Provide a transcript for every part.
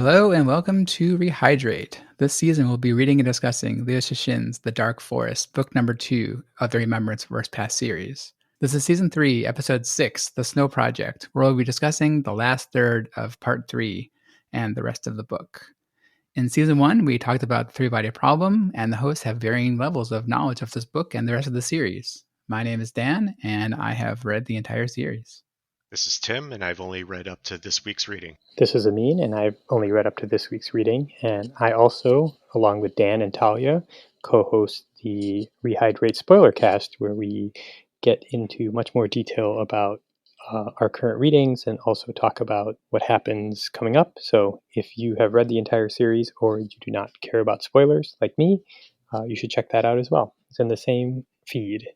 Hello and welcome to Rehydrate. This season we'll be reading and discussing Liu Cixin's The Dark Forest, book number 2 of the Remembrance Verse Past series. This is season 3, episode 6, The Snow Project, where we'll be discussing the last third of part 3 and the rest of the book. In season 1, we talked about the three-body problem, and the hosts have varying levels of knowledge of this book and the rest of the series. My name is Dan, and I have read the entire series. This is Tim, and I've only read up to this week's reading. This is Amin, and I've only read up to this week's reading. And I also, along with Dan and Talia, co-host the Rehydrate Spoiler Cast, where we get into much more detail about our current readings and also talk about what happens coming up. So if you have read the entire series or you do not care about spoilers like me, you should check that out as well. It's in the same feed.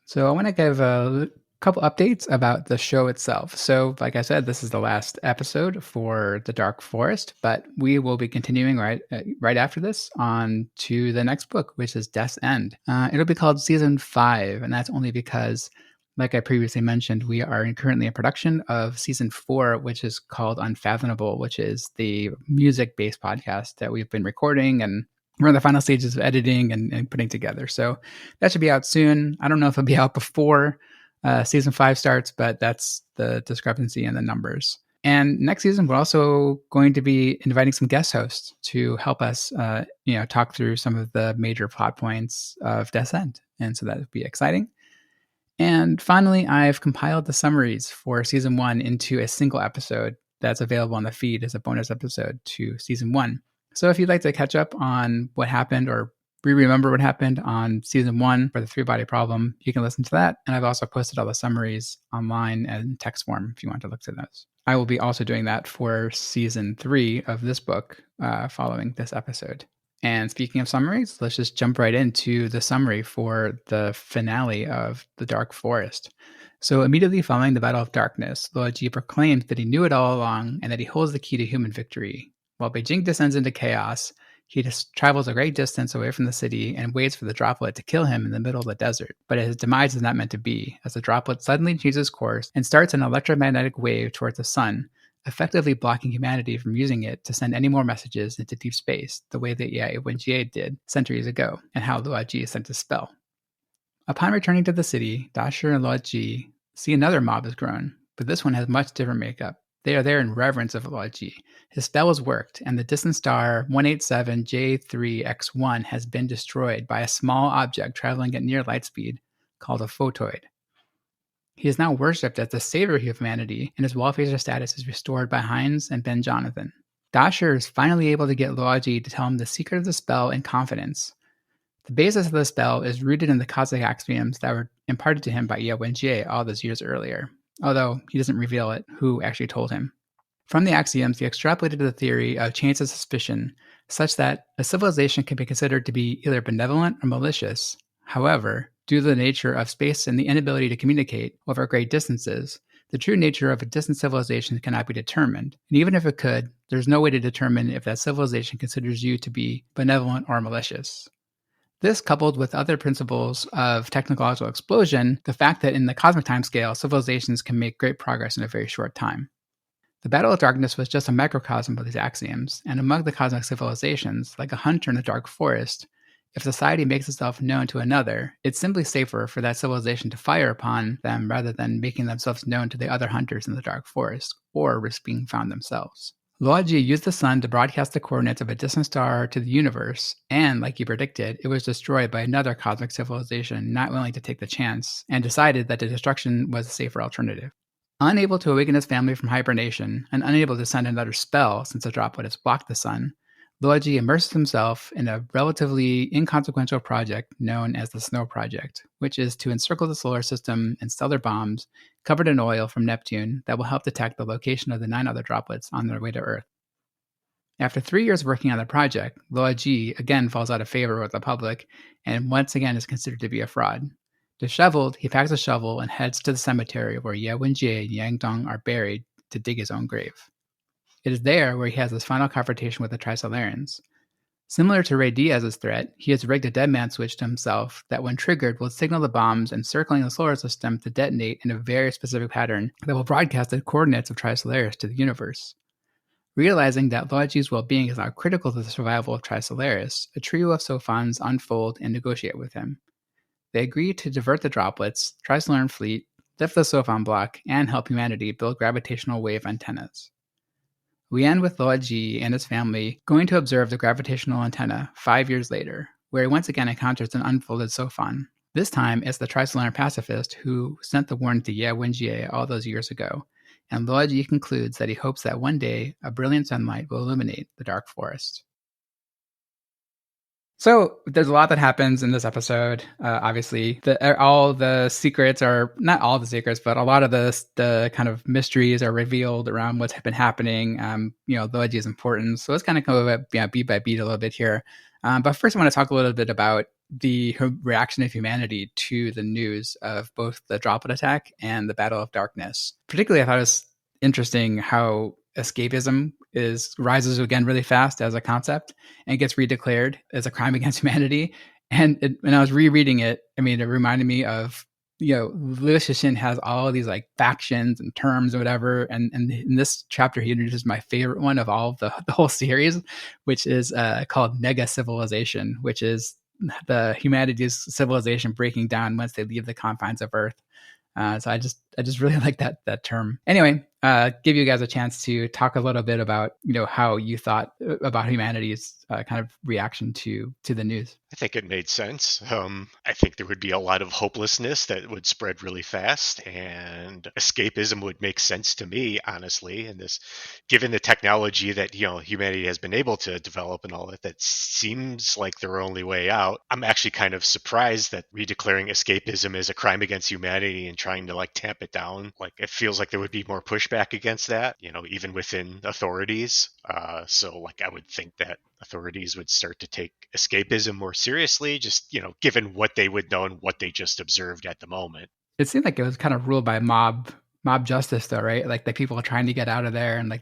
So I want to give a couple updates about the show itself. So, like I said, this is the last episode for The Dark Forest, but we will be continuing right after this on to the next book, which is Death's End. It'll be called Season 5, and that's only because, like I previously mentioned, we are currently in production of Season 4, which is called Unfathomable, which is the music-based podcast that we've been recording, and we're in the final stages of editing and putting together. So that should be out soon. I don't know if it'll be out before season 5 starts, but that's the discrepancy in the numbers. And next season, we're also going to be inviting some guest hosts to help us, talk through some of the major plot points of Death's End. And so that would be exciting. And finally, I've compiled the summaries for season 1 into a single episode that's available on the feed as a bonus episode to season 1. So if you'd like to catch up on what happened or remember what happened on season 1 for the three-body problem, you can listen to that. And I've also posted all the summaries online in text form if you want to look to those. I will be also doing that for season 3 of this book following this episode. And speaking of summaries, let's just jump right into the summary for the finale of The Dark Forest. So immediately following the Battle of Darkness, Luoji proclaims that he knew it all along and that he holds the key to human victory. While Beijing descends into chaos, he just travels a great distance away from the city and waits for the droplet to kill him in the middle of the desert. But his demise is not meant to be, as the droplet suddenly changes course and starts an electromagnetic wave towards the sun, effectively blocking humanity from using it to send any more messages into deep space, the way that Ye Wenjie did centuries ago, and how Luoji sent a spell. Upon returning to the city, Dasher and Luoji see another mob has grown, but this one has much different makeup. They are there in reverence of Luoji. His spell has worked, and the distant star 187J3X1 has been destroyed by a small object traveling at near light speed called a photoid. He is now worshipped as the savior of humanity, and his wall-factor status is restored by Heinz and Ben Jonathan. Dasher is finally able to get Luoji to tell him the secret of the spell in confidence. The basis of the spell is rooted in the cosmic axioms that were imparted to him by Ye Wenjie all those years earlier, although he doesn't reveal it who actually told him. From the axioms, he extrapolated the theory of chains of suspicion, such that a civilization can be considered to be either benevolent or malicious. However, due to the nature of space and the inability to communicate over great distances, the true nature of a distant civilization cannot be determined. And even if it could, there's no way to determine if that civilization considers you to be benevolent or malicious. This, coupled with other principles of technological explosion, the fact that in the cosmic timescale, civilizations can make great progress in a very short time. The Battle of Darkness was just a microcosm of these axioms, and among the cosmic civilizations, like a hunter in the dark forest, if society makes itself known to another, it's simply safer for that civilization to fire upon them rather than making themselves known to the other hunters in the dark forest, or risk being found themselves. Luoji used the sun to broadcast the coordinates of a distant star to the universe, and, like he predicted, it was destroyed by another cosmic civilization not willing to take the chance, and decided that the destruction was a safer alternative. Unable to awaken his family from hibernation, and unable to send another spell since the droplet has blocked the sun, Luoji immerses himself in a relatively inconsequential project known as the Snow Project, which is to encircle the solar system in stellar bombs covered in oil from Neptune that will help detect the location of the 9 other droplets on their way to Earth. After 3 years working on the project, Luoji again falls out of favor with the public and once again is considered to be a fraud. Disheveled, he packs a shovel and heads to the cemetery where Ye Wenjie and Yang Dong are buried to dig his own grave. It is there where he has his final confrontation with the Trisolarians. Similar to Ray Diaz's threat, he has rigged a dead man switch to himself that when triggered will signal the bombs encircling the solar system to detonate in a very specific pattern that will broadcast the coordinates of Trisolarius to the universe. Realizing that Luigi's well-being is now critical to the survival of Trisolaris, a trio of Sophons unfold and negotiate with him. They agree to divert the droplets, Trisolaran fleet, lift the Sophon block, and help humanity build gravitational wave antennas. We end with Luigi and his family going to observe the gravitational antenna 5 years later, where he once again encounters an unfolded Sophon. This time, it's the Trisolaran pacifist who sent the warning to Ye Wenjie all those years ago, and Luigi concludes that he hopes that one day a brilliant sunlight will illuminate the dark forest. So there's a lot that happens in this episode. Obviously, all the secrets are not all the secrets, but a lot of the kind of mysteries are revealed around what's been happening. Luigi's importance. So let's kind of go beat by beat a little bit here. But first, I want to talk a little bit about the reaction of humanity to the news of both the droplet attack and the Battle of Darkness. Particularly, I thought it was interesting how escapism rises again really fast as a concept and gets redeclared as a crime against humanity. And when I was rereading it, I mean, it reminded me of, Liu Cixin has all of these like factions and terms or whatever. And in this chapter, he introduces my favorite one of all of the whole series, which is called Nega Civilization, which is the humanity's civilization breaking down once they leave the confines of Earth. So I just really like that term. Anyway, give you guys a chance to talk a little bit about how you thought about humanity's kind of reaction to the news. I think it made sense. I think there would be a lot of hopelessness that would spread really fast, and escapism would make sense to me, honestly. And this, given the technology that humanity has been able to develop and all that seems like their only way out. I'm actually kind of surprised that redeclaring escapism as a crime against humanity and trying to like tamp it down, like it feels like there would be more pushback against that, even within authorities. So like I would think that authorities would start to take escapism more seriously, just, given what they would know and what they just observed at the moment. It seemed like it was kind of ruled by mob justice though, right? Like the people are trying to get out of there, and like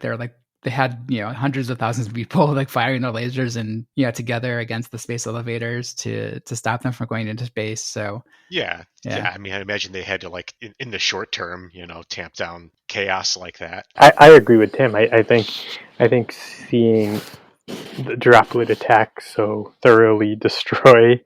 they had hundreds of thousands of people like firing their lasers and together against the space elevators to stop them from going into space. So yeah. I mean, I imagine they had to like in the short term, tamp down chaos like that. I agree with Tim. I think seeing the droplet attack so thoroughly destroy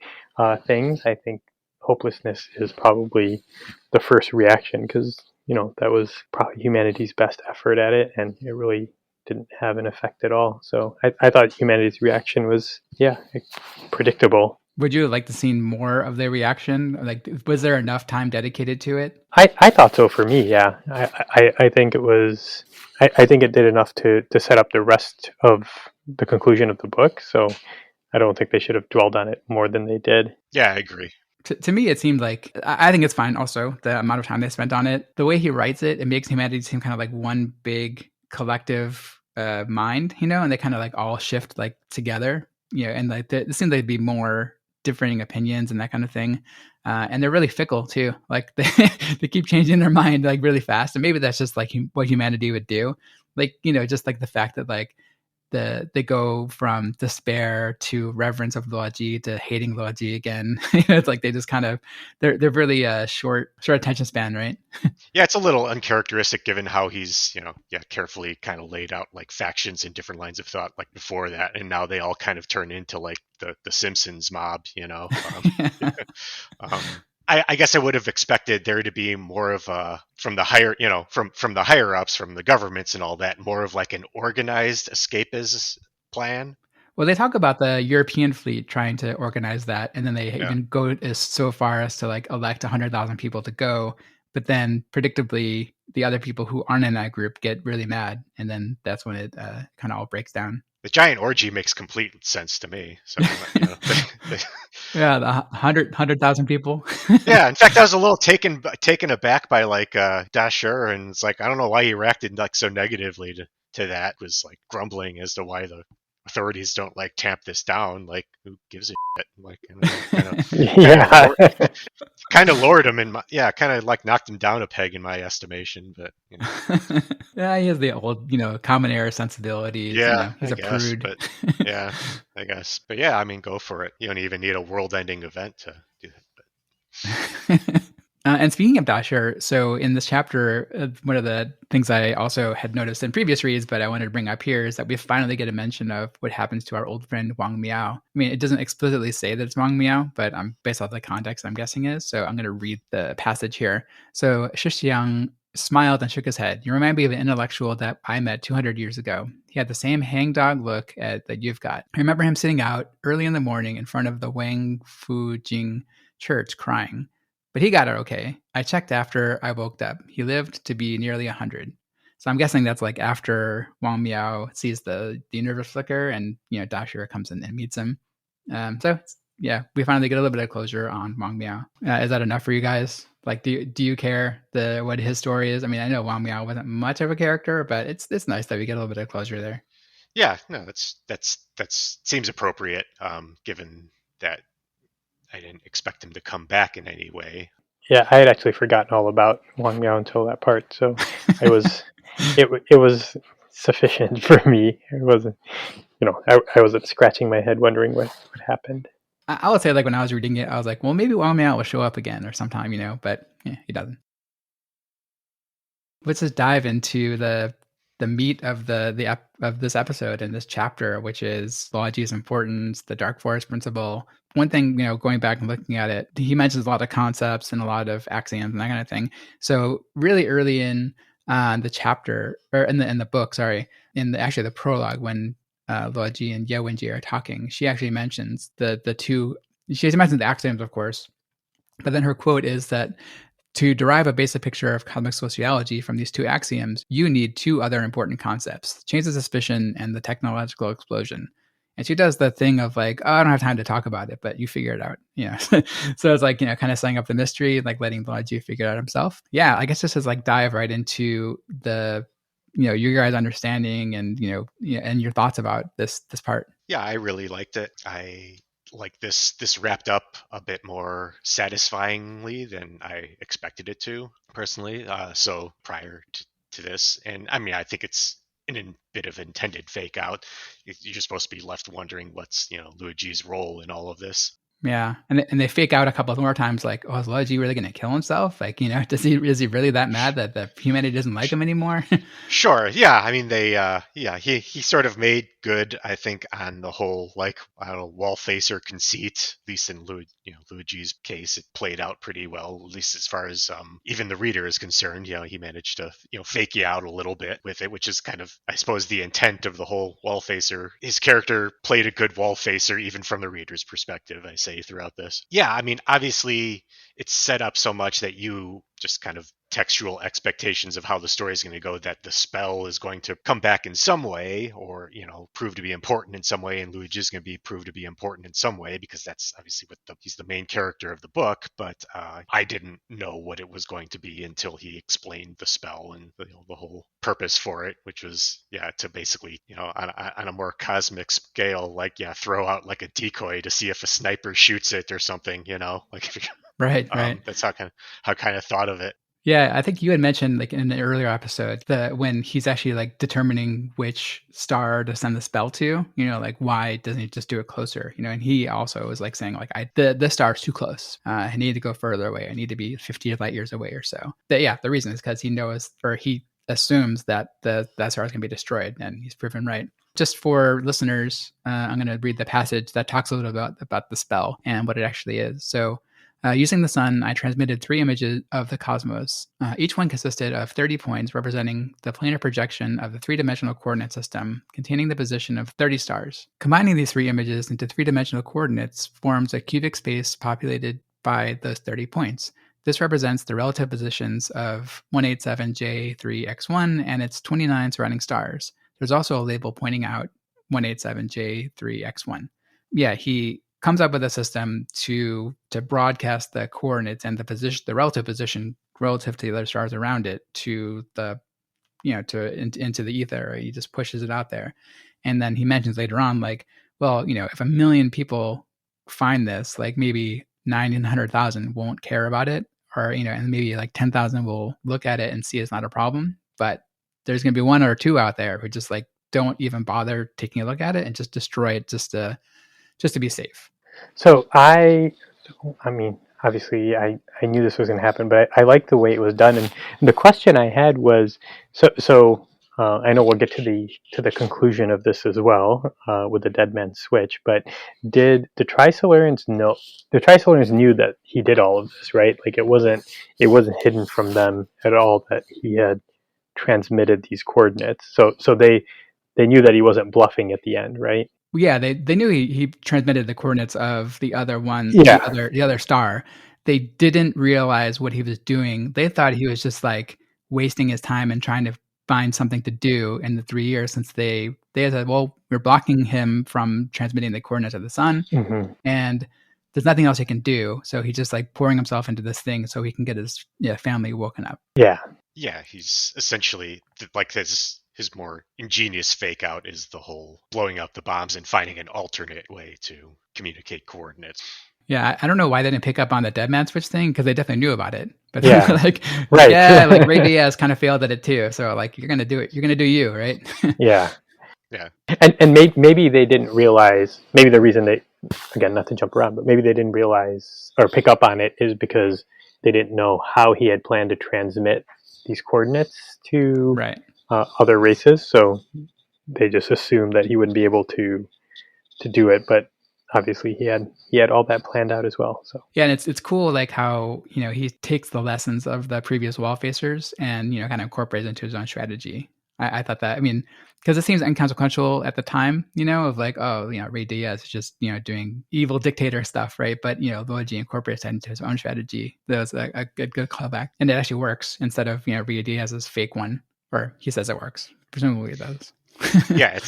things, I think hopelessness is probably the first reaction, because that was probably humanity's best effort at it, and it really didn't have an effect at all. So I thought humanity's reaction was predictable. Would you like to see more of their reaction? Like, was there enough time dedicated to it? I thought so for me, yeah. I think it was. I think it did enough to set up the rest of the conclusion of the book. So I don't think they should have dwelled on it more than they did. Yeah, I agree. To me, it seemed like, I think it's fine also, the amount of time they spent on it. The way he writes it, it makes humanity seem kind of like one big collective mind, and they kind of like all shift like together, and like it seems like there'd be more differing opinions and that kind of thing. And they're really fickle too. Like they keep changing their mind like really fast. And maybe that's just like what humanity would do. Like, just like the fact that like they go from despair to reverence of Luigi to hating Luigi again. It's like they just kind of they're really short attention span, right? Yeah, it's a little uncharacteristic given how he's carefully kind of laid out like factions and different lines of thought like before that, and now they all kind of turn into like the Simpsons mob. I guess I would have expected there to be more of a from the higher from the higher ups, from the governments and all that, more of like an organized escapist plan. Well, they talk about the European fleet trying to organize that, and then they even go so far as to like elect 100,000 people to go. But then, predictably, the other people who aren't in that group get really mad, and then that's when it kind of all breaks down. The giant orgy makes complete sense to me. So, yeah, the 100,000 people. Yeah, in fact, I was a little taken aback by like Dasher, and it's like I don't know why he reacted like so negatively to that. It was like grumbling as to why the authorities don't like tamp this down. Like, who gives a shit? Like, kind of lowered him in my kind of like knocked him down a peg in my estimation. But yeah, he has the old common era sensibilities. Yeah, he's a prude. But yeah, I guess. But yeah, I mean, go for it. You don't even need a world-ending event to do that. But. And speaking of Dasher, so in this chapter, one of the things I also had noticed in previous reads, but I wanted to bring up here, is that we finally get a mention of what happens to our old friend Wang Miao. I mean, it doesn't explicitly say that it's Wang Miao, but based off the context, I'm guessing is. So I'm going to read the passage here. So Shixiang smiled and shook his head. You remind me of an intellectual that I met 200 years ago. He had the same hangdog look that you've got. I remember him sitting out early in the morning in front of the Wang Fujing church crying. But he got it okay. I checked after I woke up. He lived to be nearly 100. So I'm guessing that's like after Wang Miao sees the universe flicker and, Dashira comes in and meets him. So yeah, we finally get a little bit of closure on Wang Miao. Is that enough for you guys? Like, do you care what his story is? I mean, I know Wang Miao wasn't much of a character, but it's nice that we get a little bit of closure there. Yeah, no, that's seems appropriate, given that I didn't expect him to come back in any way. Yeah, I had actually forgotten all about Wang Miao until that part, so it was sufficient for me. It wasn't, I wasn't scratching my head wondering what happened. I would say, like, when I was reading it, I was like, well, maybe Wang Miao will show up again or sometime, but yeah, he doesn't. Let's just dive into the meat of of this episode and this chapter, which is Luoji's importance, the Dark Forest principle. One thing, going back and looking at it, he mentions a lot of concepts and a lot of axioms and that kind of thing. So really early in the chapter, or in the book, sorry, actually the prologue, when Luoji and Ye Wenjie are talking, she actually mentions the two. She mentions the axioms, of course, but then her quote is that to derive a basic picture of cosmic sociology from these two axioms, you need two other important concepts: chains of suspicion and the technological explosion. And she does the thing of like, oh, I don't have time to talk about it, but you figure it out. So it's like, kind of setting up the mystery, like letting Luoji figure it out himself. Yeah, I guess this is like dive right into the, your guys' understanding and, and your thoughts about this part. Yeah, I really liked it. I like this wrapped up a bit more satisfyingly than I expected it to, personally. So prior to this, and I mean, I think it's a bit of intended fake out. You're supposed to be left wondering what's Luigi's role in all of this. Yeah, and they fake out a couple of more times, like, oh, is Luigi really going to kill himself? Like, is he really that mad that the humanity doesn't like him anymore? Sure. Yeah. I mean, he sort of made good, I think, on the whole, like, I don't know, wall facer conceit. At least in Luigi's case, it played out pretty well, at least as far as even the reader is concerned. He managed to fake you out a little bit with it, which is kind of, I suppose, the intent of the whole wall facer. His character played a good wall facer, even from the reader's perspective, I say, throughout this. Yeah. I mean, obviously, it's set up so much that you just kind of textual expectations of how the story is going to go, that the spell is going to come back in some way, or prove to be important in some way, and Luigi is going to be proved to be important in some way, because that's obviously what he's the main character of the book. But I didn't know what it was going to be until he explained the spell and the whole purpose for it, which was to basically on a more cosmic scale, like throw out like a decoy to see if a sniper shoots it or something, like Right. That's how kind of thought of it. Yeah, I think you had mentioned, like, in an earlier episode, that when he's actually like determining which star to send the spell to, like, why doesn't he just do it closer? And he also was like saying, like, the star's too close. I need to go further away. I need to be 50 light years away or so. The reason is because he knows, or he assumes, that that star is going to be destroyed, and he's proven right. Just for listeners, I'm going to read the passage that talks a little about the spell and what it actually is. So, using the sun, I transmitted 3 images of the cosmos. Each one consisted of 30 points representing the planar projection of the 3-dimensional coordinate system containing the position of 30 stars. Combining these 3 images into 3-dimensional coordinates forms a cubic space populated by those 30 points. This represents the relative positions of 187J3X1 and its 29 surrounding stars. There's also a label pointing out 187J3X1. Yeah, he comes up with a system to broadcast the coordinates and the relative position relative to the other stars around it to the into the ether. He just pushes it out there, and then he mentions later on, like, well, if 1 million people find this, like, maybe 900,000 won't care about it, or and maybe like 10,000 will look at it and see it's not a problem, but there's going to be 1 or 2 out there who just like don't even bother taking a look at it and just destroy it just to be safe. So I mean, obviously I knew this was going to happen, but I like the way it was done. And the question I had was, so I know we'll get to the conclusion of this as well with the dead man switch, but did the Trisolarians know? The Trisolarians knew that he did all of this, right? Like it wasn't hidden from them at all that he had transmitted these coordinates. So they knew that he wasn't bluffing at the end, right? Yeah, they knew he transmitted the coordinates of the other one, Yeah. the other star. They didn't realize what he was doing. They thought he was just like wasting his time and trying to find something to do in the 3 years, since they said, well, we're blocking him from transmitting the coordinates of the sun, Mm-hmm. and there's nothing else he can do. So he's just like pouring himself into this thing so he can get his family woken up. Yeah. Yeah, he's essentially like his more ingenious fake out is the whole blowing up the bombs and finding an alternate way to communicate coordinates. Yeah, I don't know why they didn't pick up on the dead man switch thing, because they definitely knew about it. But Yeah. like, Right. yeah, like Ray Diaz kind of failed at it too. So like, you're gonna do it. You're gonna do you, right? Yeah. Yeah. And maybe they didn't realize. Maybe the reason they, again, not to jump around, but maybe they didn't realize or pick up on it is because they didn't know how he had planned to transmit these coordinates to Right. other races. So they just assumed that he wouldn't be able to do it, but obviously he had all that planned out as well. So Yeah, and it's cool like how he takes the lessons of the previous wall facers and kind of incorporates into his own strategy. I thought that, I mean, because it seems inconsequential at the time, of like, oh, Ray Diaz is just doing evil dictator stuff, right? But Luigi incorporates that into his own strategy. That was a good callback, and it actually works instead of Ray Diaz's fake one, or he says it works. Presumably it does. Yeah,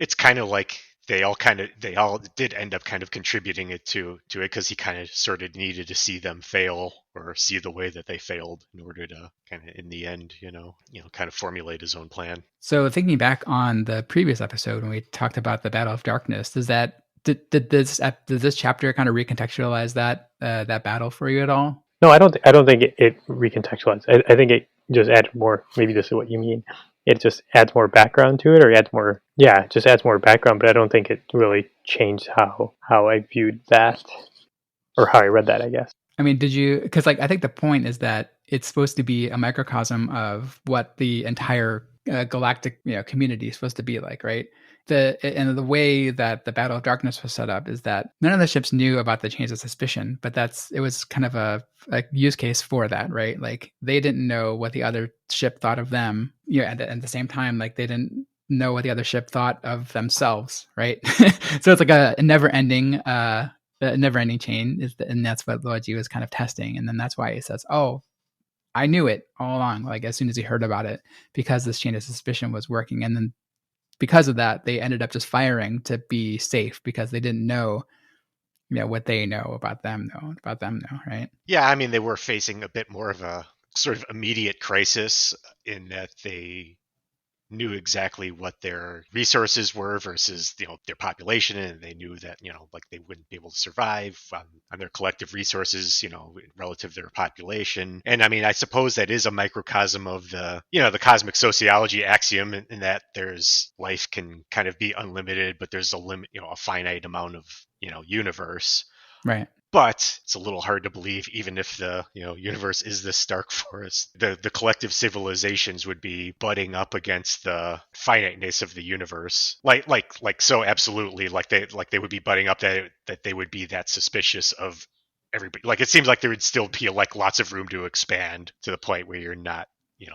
it's kind of like they all did end up kind of contributing to it, because he kind of sort of needed to see them fail or see the way that they failed in order to kind of in the end kind of formulate his own plan. So thinking back on the previous episode when we talked about the Battle of Darkness, did this chapter kind of recontextualize that battle for you at all? no, I don't think it recontextualized. I think it just added more. Maybe this is what you mean. It just adds more background to it, or adds more. Yeah, it just adds more background. But I don't think it really changed how I viewed that, or how I read that, I guess. I mean, did you? Because like, I think the point is that it's supposed to be a microcosm of what the entire galactic community is supposed to be like, right? And the way that the Battle of Darkness was set up is that none of the ships knew about the change of suspicion, but it was kind of a use case for that, right? Like they didn't know what the other ship thought of them, at the same time, like they didn't know what the other ship thought of themselves, right? So it's like a never-ending chain, and that's what Luigi was kind of testing, and then that's why he says, "Oh, I knew it all along." Like as soon as he heard about it, because this chain of suspicion was working, and then because of that, they ended up just firing to be safe because they didn't know, what they know about them, right? Yeah, I mean, they were facing a bit more of a sort of immediate crisis in that they knew exactly what their resources were versus their population, and they knew that like they wouldn't be able to survive on their collective resources relative to their population. And I mean, I suppose that is a microcosm of the the cosmic sociology axiom, in that there's life can kind of be unlimited, but there's a limit, a finite amount of universe. Right. But it's a little hard to believe, even if the universe is this stark forest, the collective civilizations would be butting up against the finiteness of the universe, like so absolutely, like they would be butting up that they would be that suspicious of everybody. Like it seems like there would still be like lots of room to expand to the point where you're not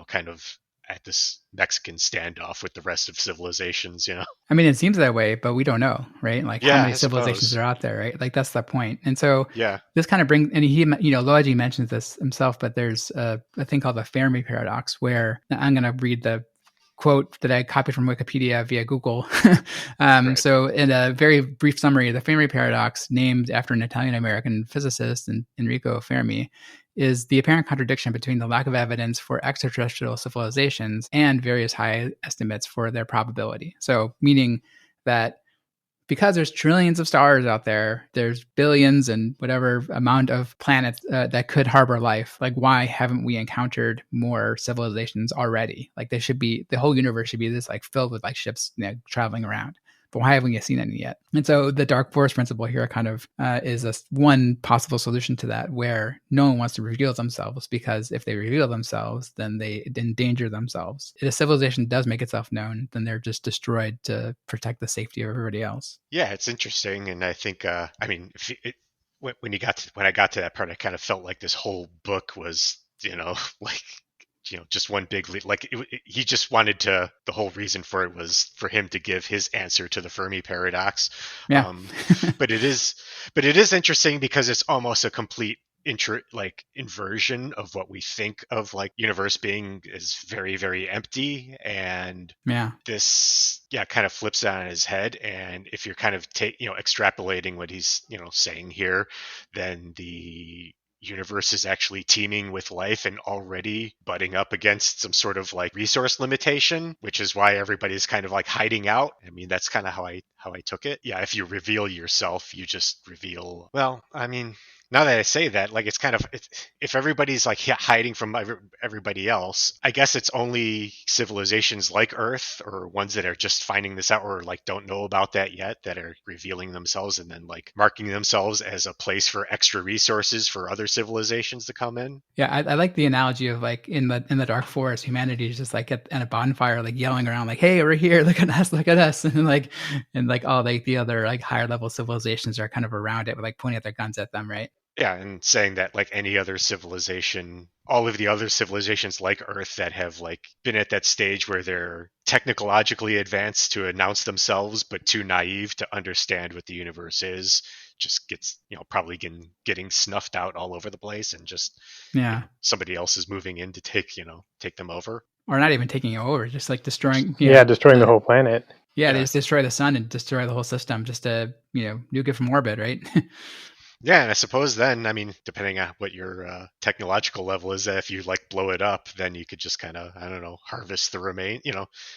kind of at this Mexican standoff with the rest of civilizations. I mean, it seems that way, but we don't know, right? Like Yeah, how many I civilizations suppose. are out there, right? Like that's the point. And so Yeah. this kind of brings, and he, Luigi mentions this himself, but there's a thing called the Fermi paradox, where I'm going to read the quote that I copied from Wikipedia via Google. Right. So in a very brief summary, the Fermi paradox, named after an Italian-American physicist, Enrico Fermi, is the apparent contradiction between the lack of evidence for extraterrestrial civilizations and various high estimates for their probability. So meaning that because there's trillions of stars out there, there's billions and whatever amount of planets that could harbor life. Like, why haven't we encountered more civilizations already? Like, the whole universe should be this like filled with like ships traveling around. but why haven't we seen any yet? And so the dark forest principle here kind of is one possible solution to that, where no one wants to reveal themselves, because if they reveal themselves, then they endanger themselves. If a civilization does make itself known, then they're just destroyed to protect the safety of everybody else. Yeah, it's interesting, and I think when I got to that part, I kind of felt like this whole book was, like, just one big like he just wanted to. The whole reason for it was for him to give his answer to the Fermi paradox. Yeah. But it is interesting because it's almost a complete inversion of what we think of like universe being, is very, very empty, and Yeah. this kind of flips it on his head. And if you're kind of extrapolating what he's saying here, then the universe is actually teeming with life and already butting up against some sort of like resource limitation, which is why everybody's kind of like hiding out. I mean, that's kind of how I took it. Yeah, if you reveal yourself, you just reveal, well, I mean, now that I say that, like, it's kind of, if everybody's like hiding from everybody else, I guess it's only civilizations like Earth, or ones that are just finding this out, or like don't know about that yet, that are revealing themselves and then like marking themselves as a place for extra resources for other civilizations to come in. Yeah, I like the analogy of like in the dark forest, humanity is just like at a bonfire, like yelling around, like, "Hey, we're here! Look at us!" And like all like the other like higher level civilizations are kind of around it, with like pointing at their guns at them, right? Yeah, and saying that like any other civilization, all of the other civilizations like Earth that have like been at that stage where they're technologically advanced to announce themselves, but too naive to understand what the universe is, just gets probably getting snuffed out all over the place, and just Yeah. somebody else is moving in to take them over. Or not even taking it over, just like destroying. Destroying the whole planet. Yeah, they just destroy the sun and destroy the whole system just to nuke it from orbit, right? Yeah, and I suppose then, I mean, depending on what your technological level is, if you like blow it up, then you could just kind of, I don't know, harvest the remain.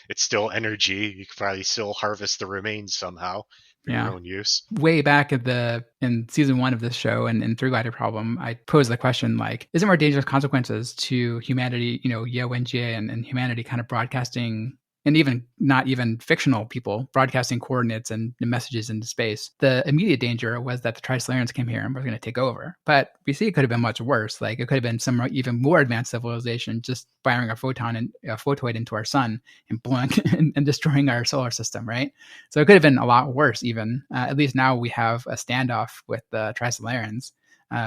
It's still energy. You could probably still harvest the remains somehow for your own use. Way back in season 1 of this show, and in Three Glider Problem, I posed the question, like, is there more dangerous consequences to humanity, Yo and Jie and humanity kind of broadcasting, and even not even fictional people broadcasting coordinates and messages into space? The immediate danger was that the Trisolarians came here and were going to take over. But we see it could have been much worse. Like, it could have been some even more advanced civilization just firing a photoid into our sun and blowing and destroying our solar system, right? So it could have been a lot worse even. At least now we have a standoff with the Trisolarians,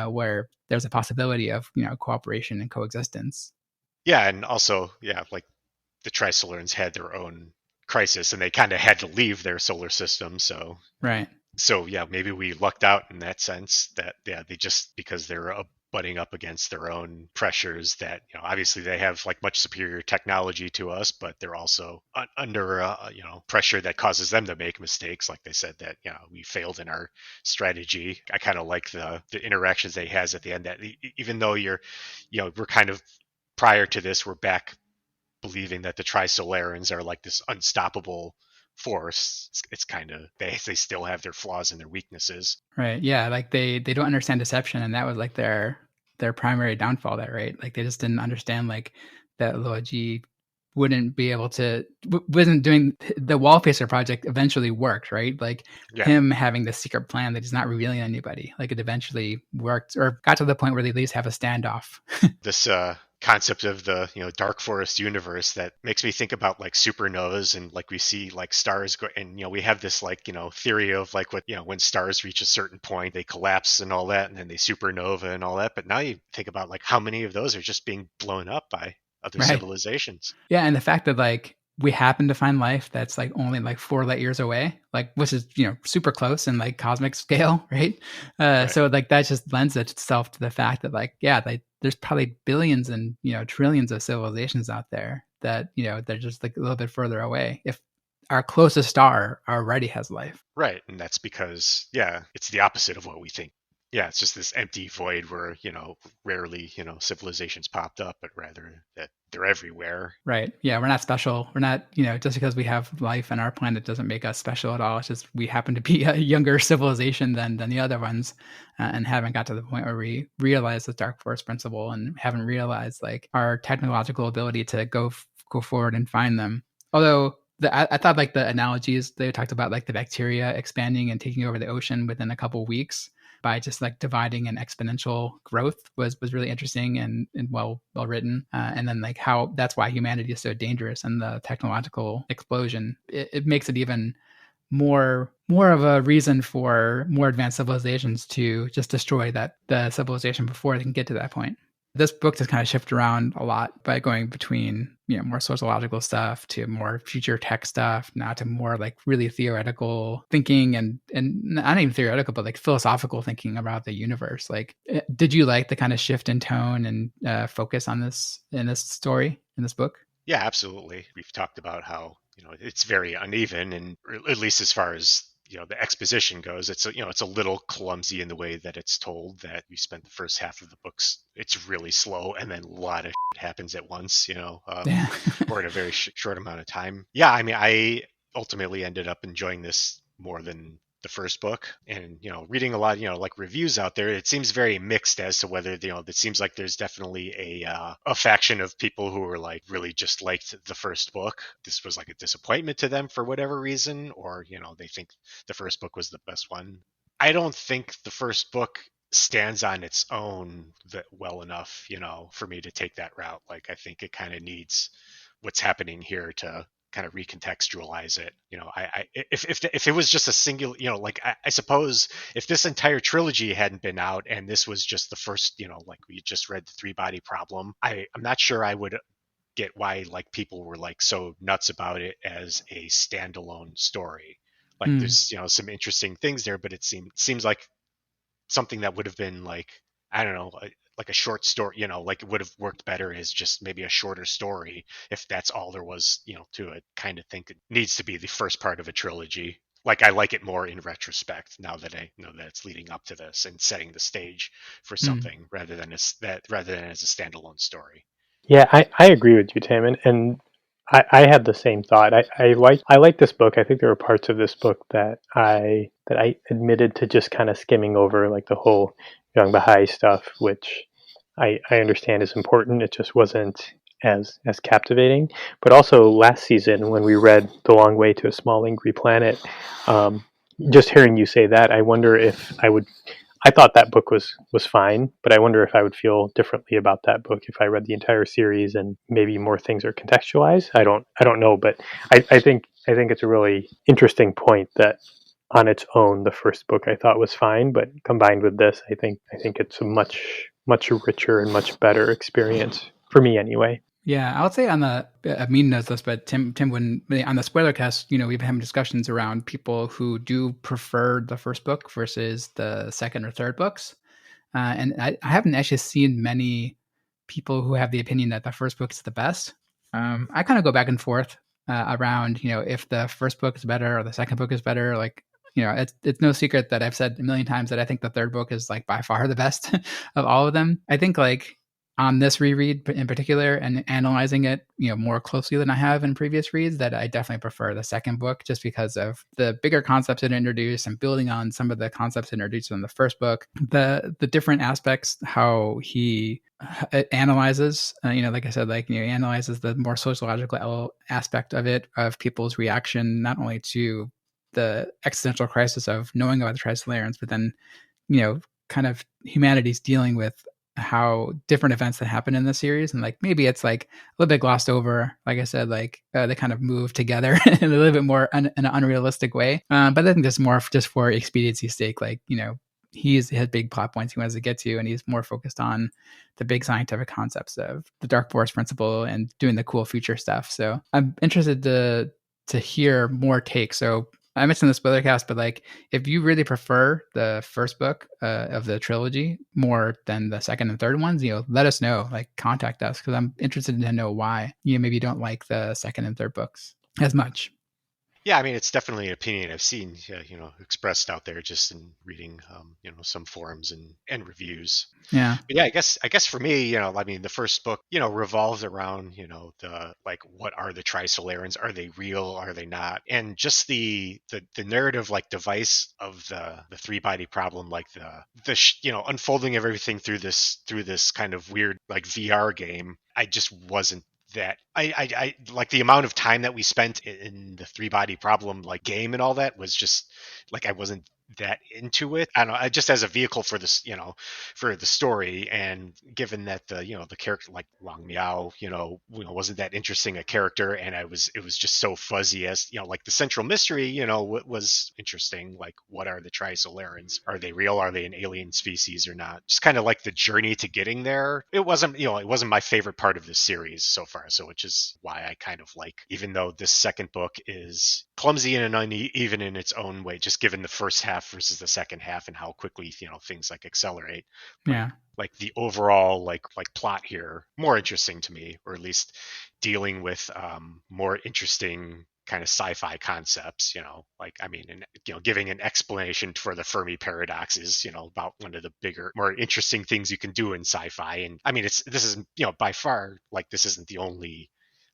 where there's a possibility of cooperation and coexistence. Yeah, and also, like, the Trisolarians had their own crisis, and they kind of had to leave their solar system. So right. So yeah, maybe we lucked out in that sense, that they just, because they're butting up against their own pressures, that obviously they have like much superior technology to us, but they're also under pressure that causes them to make mistakes. Like they said that we failed in our strategy. I kind of like the interactions they has at the end, that even though we're kind of, prior to this, we're back believing that the Trisolarans are like this unstoppable force. It's kind of, they still have their flaws and their weaknesses. Right. Yeah. Like they don't understand deception, and that was like their primary downfall there, right? Like they just didn't understand like that Luoji wouldn't be able to, wasn't doing the Wallfacer project eventually worked, right? Like him having the secret plan that he's not revealing to anybody, like it eventually worked, or got to the point where they at least have a standoff. This concept of the dark forest universe, that makes me think about like supernovas, and like we see like stars go, and we have this like theory of like what when stars reach a certain point they collapse and all that, and then they supernova and all that. But now you think about like how many of those are just being blown up by other civilizations. Yeah, and the fact that like we happen to find life that's like only like 4 light years away, like, which is super close in like cosmic scale, right? So like that just lends itself to the fact that like, yeah, there's probably billions and trillions of civilizations out there that they're just like a little bit further away, if our closest star already has life. Right, and that's because it's the opposite of what we think. Yeah, it's just this empty void where rarely civilizations popped up, but rather that they're everywhere. Right. Yeah, we're not special. We're not, just because we have life on our planet doesn't make us special at all. It's just we happen to be a younger civilization than the other ones, and haven't got to the point where we realize the dark forest principle, and haven't realized like our technological ability to go forward and find them. Although I thought like the analogies they talked about, like the bacteria expanding and taking over the ocean within a couple weeks by just like dividing an exponential growth was really interesting and well written. And then like how that's why humanity is so dangerous, and the technological explosion it makes it even more of a reason for more advanced civilizations to just destroy the civilization before they can get to that point. This book just kind of shifted around a lot by going between more sociological stuff to more future tech stuff, now to more like really theoretical thinking and not even theoretical but like philosophical thinking about the universe. Like, did you like the kind of shift in tone and focus on this in this story in this book? Yeah, absolutely. We've talked about how, it's very uneven, and at least as far as, the exposition goes, it's a little clumsy in the way that it's told, that we spent the first half of the books, it's really slow, and then a lot of shit happens at once, Yeah. or in a very short amount of time. Yeah, I mean, I ultimately ended up enjoying this more than the first book, and reading a lot, like reviews out there, it seems very mixed as to whether, it seems like there's definitely a faction of people who are like really just liked the first book. This was like a disappointment to them for whatever reason, or they think the first book was the best one. I don't think the first book stands on its own that well enough, for me to take that route. Like, I think it kind of needs what's happening here to kind of recontextualize it. If it was just a singular, like I suppose if this entire trilogy hadn't been out and this was just the first, like we just read the Three Body Problem, I'm not sure I would get why like people were like so nuts about it as a standalone story. Like, Mm. there's some interesting things there, but it seems like something that would have been like, I don't know, like a short story, like it would have worked better as just maybe a shorter story if that's all there was, to it. Kind of think it needs to be the first part of a trilogy. Like, I like it more in retrospect now that I know that it's leading up to this and setting the stage for Mm. something rather than as a standalone story. Yeah, I agree with you, Tim, and I had the same thought. I like this book. I think there were parts of this book that I admitted to just kind of skimming over, like the whole young Baha'i stuff, which I understand is important. It just wasn't as captivating. But also last season when we read The Long Way to a Small Angry Planet, um, just hearing you say that, I wonder if I would. I thought that book was fine, but I wonder if I would feel differently about that book if I read the entire series and maybe more things are contextualized. I don't know, but I think it's a really interesting point that on its own the first book I thought was fine, but combined with this, I think it's a much richer and much better experience for me anyway. Yeah, I would say on the Amin knows this, but Tim wouldn't. On the spoiler cast, we've had discussions around people who do prefer the first book versus the second or third books, and I haven't actually seen many people who have the opinion that the first book is the best. I kind of go back and forth around, if the first book is better or the second book is better. Like, it's no secret that I've said a million times that I think the third book is like by far the best of all of them. I think like on this reread in particular and analyzing it, more closely than I have in previous reads, that I definitely prefer the second book just because of the bigger concepts it introduced and building on some of the concepts introduced in the first book, the different aspects, how he analyzes, like I said, like, he analyzes the more sociological aspect of it, of people's reaction, not only to the existential crisis of knowing about the Trisolarans, but then, kind of humanity's dealing with how different events that happen in the series, and like maybe it's like a little bit glossed over. Like I said, like they kind of move together in a little bit more in an unrealistic way. But I think just more just for expediency's sake, like he has big plot points he wants to get to, and he's more focused on the big scientific concepts of the dark force principle and doing the cool future stuff. So I'm interested to hear more takes. So I mentioned the spoiler cast, but like if you really prefer the first book of the trilogy more than the second and third ones, let us know. Like, contact us because I'm interested to know why maybe you don't like the second and third books as much. Yeah, I mean, it's definitely an opinion I've seen, expressed out there just in reading, some forums and reviews. Yeah. But yeah, I guess for me, I mean, the first book, revolves around, the like, what are the Trisolarans? Are they real? Are they not? And just the narrative like device of the three body problem, like the unfolding of everything through this kind of weird like VR game. I just wasn't that I like the amount of time that we spent in the three body problem like game and all that was just like I wasn't that into it. I don't know, just as a vehicle for this, for the story. And given that the character like Wang Miao, wasn't that interesting a character, and it was just so fuzzy as like the central mystery, was interesting. Like, what are the Trisolarans? Are they real? Are they an alien species or not? Just kind of like the journey to getting there. It wasn't my favorite part of the series so far. So, which is why I kind of like, even though this second book is clumsy and uneven in its own way, just given the first half versus the second half and how quickly things like accelerate. But Yeah. like the overall like plot here more interesting to me, or at least dealing with more interesting kind of sci-fi concepts, like I mean, and giving an explanation for the Fermi paradox is about one of the bigger, more interesting things you can do in sci-fi. And I mean, this is by far, like, this isn't the only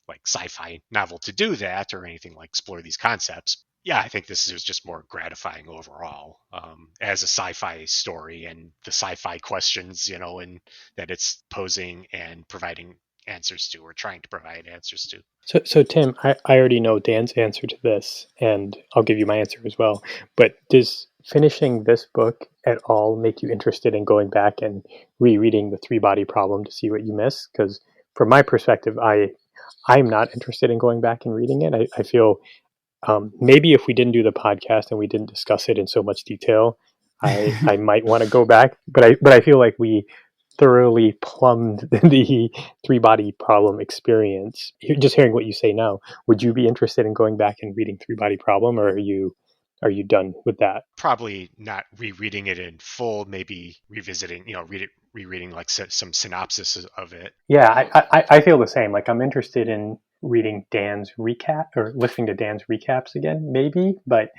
like sci-fi novel to do that or anything, like explore these concepts. Yeah, I think this is just more gratifying overall, as a sci-fi story, and the sci-fi questions, and that it's posing and providing answers to, or trying to provide answers to. So Tim, I already know Dan's answer to this, and I'll give you my answer as well. But does finishing this book at all make you interested in going back and rereading the three body problem to see what you miss? Because from my perspective, I'm not interested in going back and reading it. I feel maybe if we didn't do the podcast and we didn't discuss it in so much detail, I might want to go back. But I feel like we thoroughly plumbed the three body problem experience. Just hearing what you say now, would you be interested in going back and reading three body problem, or are you done with that? Probably not rereading it in full, maybe revisiting, rereading like some synopsis of it. Yeah, I feel the same. Like I'm interested in reading Dan's recap or listening to Dan's recaps again, maybe. But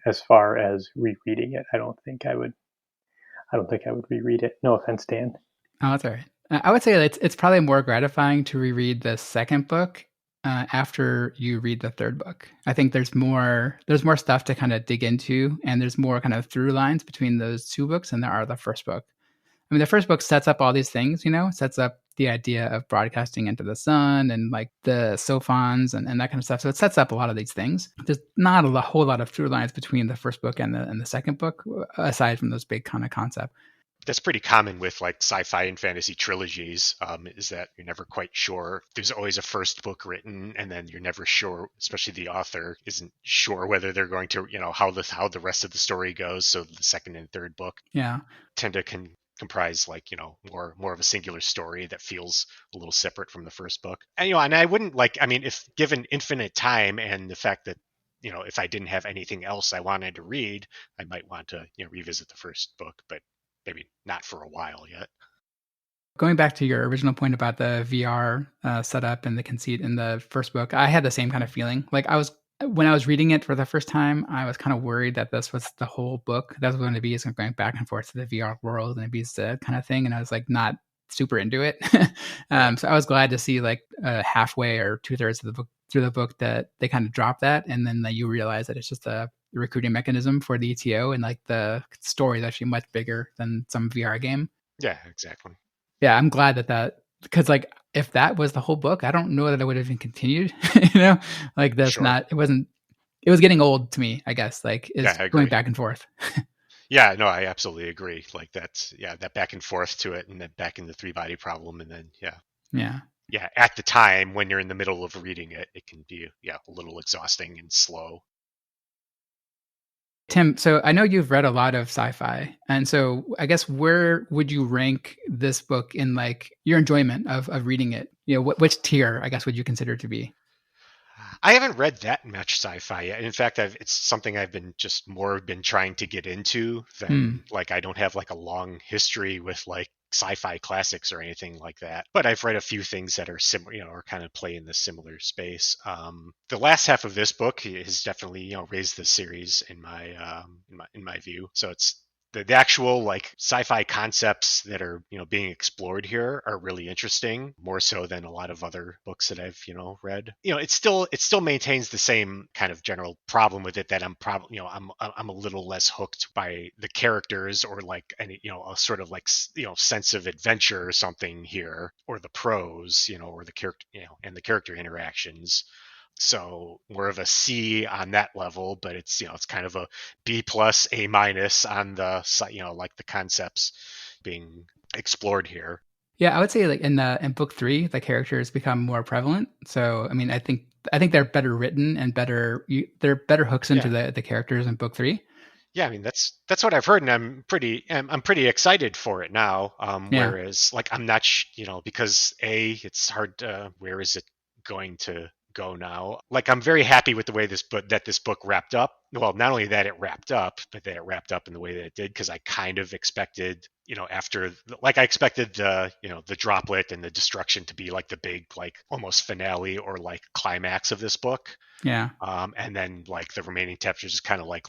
as far as rereading it, I don't think I would reread it. No offense, Dan. Oh, that's all right. I would say that it's probably more gratifying to reread the second book after you read the third book. I think there's more stuff to kind of dig into, and there's more kind of through lines between those two books than there are the first book. I mean, the first book sets up all these things, sets up the idea of broadcasting into the sun and like the sophons and that kind of stuff. So it sets up a lot of these things. There's not a whole lot of through lines between the first book and the second book, aside from those big kind of concepts. That's pretty common with like sci-fi and fantasy trilogies, is that you're never quite sure. There's always a first book written, and then you're never sure, especially the author isn't sure whether they're going to, how the rest of the story goes. So the second and third book Yeah. tend to comprise like more of a singular story that feels a little separate from the first book. And I wouldn't, like, I mean, if given infinite time and the fact that if I didn't have anything else I wanted to read, I might want to revisit the first book, but maybe not for a while yet. Going back to your original point about the VR setup and the conceit in the first book, I had the same kind of feeling. Like when I was reading it for the first time, I was kind of worried that this was the whole book. That was going to be going back and forth to the VR world and it'd be the kind of thing. And I was like not super into it. So I was glad to see like halfway or 2/3 of the book through the book that they kind of drop that, and then you realize that it's just a recruiting mechanism for the ETO, and like the story is actually much bigger than some VR game. Yeah, exactly. Yeah, I'm glad that because like if that was the whole book, I don't know that I would have even continued. Like that's Sure. not. It wasn't. It was getting old to me. I guess like Yeah, is I going agree. back and forth. Yeah, no, I absolutely agree. Like that's, yeah, that back and forth to it, and then back in the three body problem, and then Yeah. yeah, at the time when you're in the middle of reading it, it can be a little exhausting and slow. Tim, so I know you've read a lot of sci-fi, and so I guess where would you rank this book in like your enjoyment of reading it? Which tier I guess would you consider it to be? I haven't read that much sci-fi yet. In fact, it's something I've been trying to get into Hmm. than, like, I don't have like a long history with like sci-fi classics or anything like that. But I've read a few things that are similar, or kind of play in the similar space. The last half of this book has definitely raised the series in my view. So it's the actual like sci-fi concepts that are being explored here are really interesting, more so than a lot of other books that I've read. It still maintains the same kind of general problem with it, that I'm probably I'm a little less hooked by the characters, or like any a sort of like sense of adventure or something here, or the prose, or the character, and the character interactions. So more of a C on that level, but it's kind of a B plus, A minus on the like the concepts being explored here. Yeah, I would say like in book 3, the characters become more prevalent. So I mean, I think they're better written and they're better hooks into Yeah. the characters in book 3. Yeah, I mean that's what I've heard, and I'm pretty excited for it now. Yeah. Whereas like I'm not, because it's hard to, where is it going to go now? Like I'm very happy with the way this book wrapped up. Well, not only that it wrapped up, but that it wrapped up in the way that it did, because I kind of expected, after, like I expected the droplet and the destruction to be like the big, like almost finale or like climax of this book. Yeah. And then like the remaining chapters just kind of like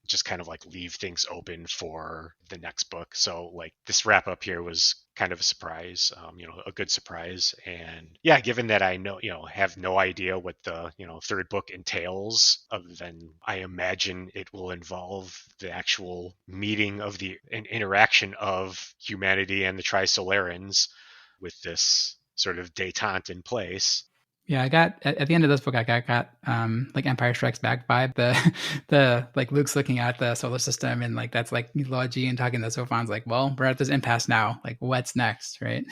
just kind of like leave things open for the next book. So like this wrap up here was kind of a surprise, a good surprise. And yeah, given that I know have no idea what the third book entails, other than I imagine it will involve the actual meeting of an interaction of humanity and the Trisolarans with this sort of detente in place. Yeah, I got at the end of this book, I got like Empire Strikes Back vibe. The the like Luke's looking at the solar system, and like that's like Logi and talking to Sophan's like, well, we're at this impasse now. Like, what's next, right?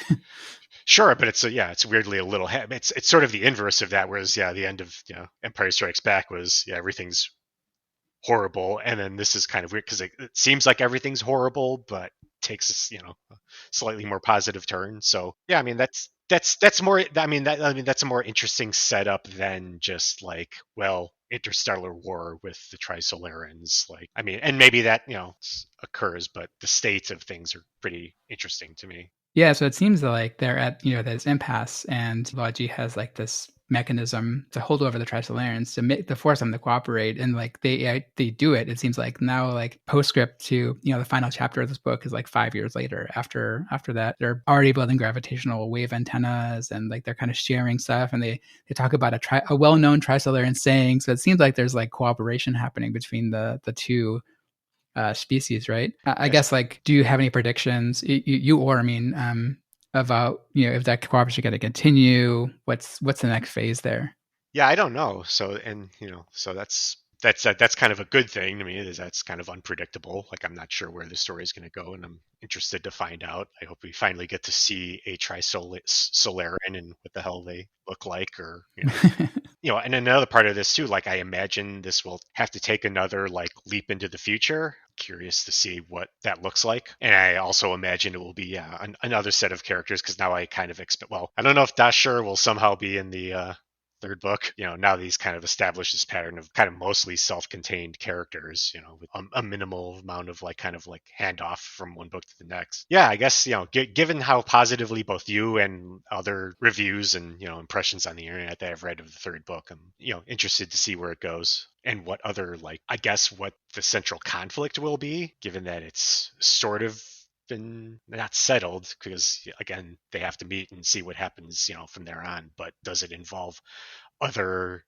Sure, but it's weirdly a little. It's sort of the inverse of that. Whereas the end of Empire Strikes Back was everything's horrible, and then this is kind of weird because it seems like everything's horrible, but takes a slightly more positive turn. So yeah, I mean that's more. That's a more interesting setup than just like, well, interstellar war with the Trisolarans. Like, I mean, and maybe that occurs, but the state of things are pretty interesting to me. Yeah, so it seems like they're at this impasse, and Logi has like this mechanism to hold over the Trisolarans to force them to cooperate, and like they do it. It seems like now, like postscript to the final chapter of this book is like 5 years later. After that, they're already building gravitational wave antennas, and like they're kind of sharing stuff, and they talk about a well-known Trisolaran saying. So it seems like there's like cooperation happening between the two species, right? I Yes. guess, like, do you have any predictions, you or I mean, about if that cooperation going to continue? What's the next phase there? Yeah, I don't know. So, and so that's kind of a good thing to me, is that's kind of unpredictable. Like I'm not sure where the story is going to go, and I'm interested to find out. I hope we finally get to see a Solarian and what the hell they look like, or and another part of this too, like I imagine this will have to take another like leap into the future. Curious to see what that looks like, and I also imagine it will be another set of characters, because now I kind of expect. Well, I don't know if Dashur will somehow be in the third book. Now these kind of establish this pattern of kind of mostly self-contained characters, with a minimal amount of like kind of like handoff from one book to the next. Yeah, I guess given how positively both you and other reviews and impressions on the internet that I've read of the third book, I'm interested to see where it goes, and what other, like, I guess what the central conflict will be, given that it's sort of been not settled, because again they have to meet and see what happens from there on. But does it involve other